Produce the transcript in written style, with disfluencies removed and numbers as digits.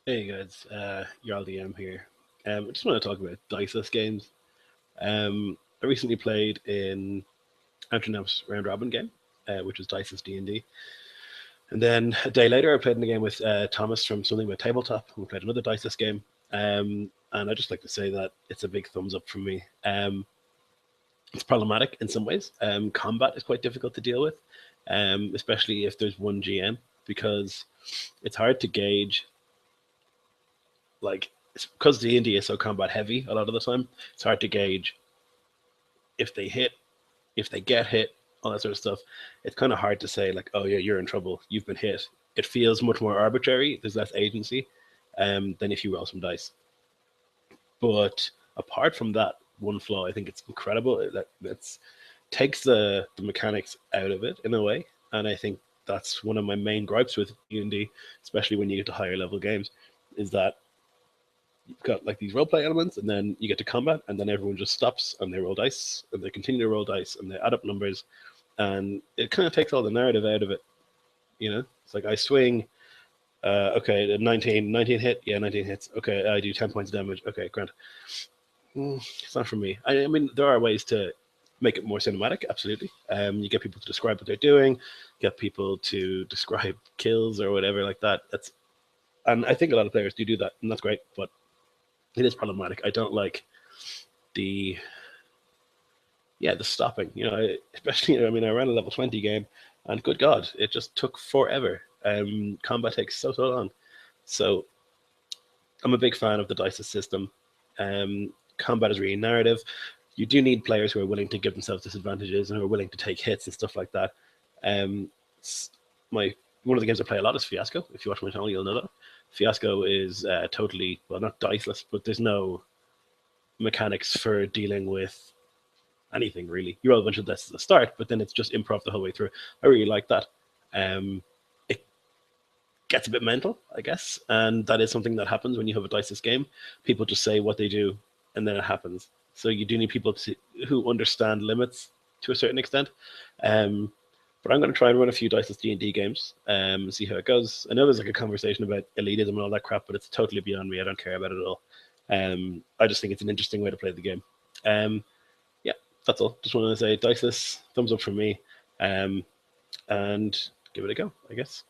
Hey guys, Jarl DM here. I just want to talk about Diceless games. I recently played in Amsterdam's round robin game, which was Diceless D&D. And then a day later, I played in a game with Thomas from Something About Tabletop. We played another Diceless game. And I just like to say that it's a big thumbs up from me. It's problematic in some ways. Combat is quite difficult to deal with, especially if there's one GM, because it's hard to gauge, like, because D&D is so combat heavy a lot of the time, it's hard to gauge if they hit, if they get hit, all that sort of stuff. It's kind of hard to say, like, oh yeah, you're in trouble, you've been hit. It feels much more arbitrary. There's less agency than if you roll some dice. But apart from that one flaw, I think it's incredible. That's takes the mechanics out of it in a way, and I think that's one of my main gripes with D&D, especially when you get to higher level games, is that you've got like these role play elements, and then you get to combat, and then everyone just stops and they roll dice, and they continue to roll dice, and they add up numbers, and it kind of takes all the narrative out of it. It's like I swing. Okay, 19 hit. Yeah, 19 hits. Okay, I do 10 points of damage. Okay, grand. It's not for me. I mean, there are ways to make it more cinematic. Absolutely. You get people to describe what they're doing, get people to describe kills or whatever like that. And I think a lot of players do that, and that's great. But it is problematic. I don't like the the stopping. Especially I mean, I ran a level 20 game, and good God, it just took forever. Combat takes so long. So I'm a big fan of the dice system. Combat is really narrative. You do need players who are willing to give themselves disadvantages and who are willing to take hits and stuff like that. Um, my One of the games I play a lot is Fiasco. If you watch my channel, you'll know that. Fiasco is totally, well, not diceless, but there's no mechanics for dealing with anything really. You roll a bunch of dice at the start, but then it's just improv the whole way through. I really like that. It gets a bit mental, I guess, and that is something that happens when you have a diceless game. People just say what they do, and then it happens. So you do need people who understand limits to a certain extent. But I'm going to try and run a few Diceless D&D games and see how it goes. I know there's like a conversation about elitism and all that crap, but it's totally beyond me. I don't care about it at all. I just think it's an interesting way to play the game. Yeah, that's all. Just wanted to say Diceless, thumbs up from me, and give it a go, I guess.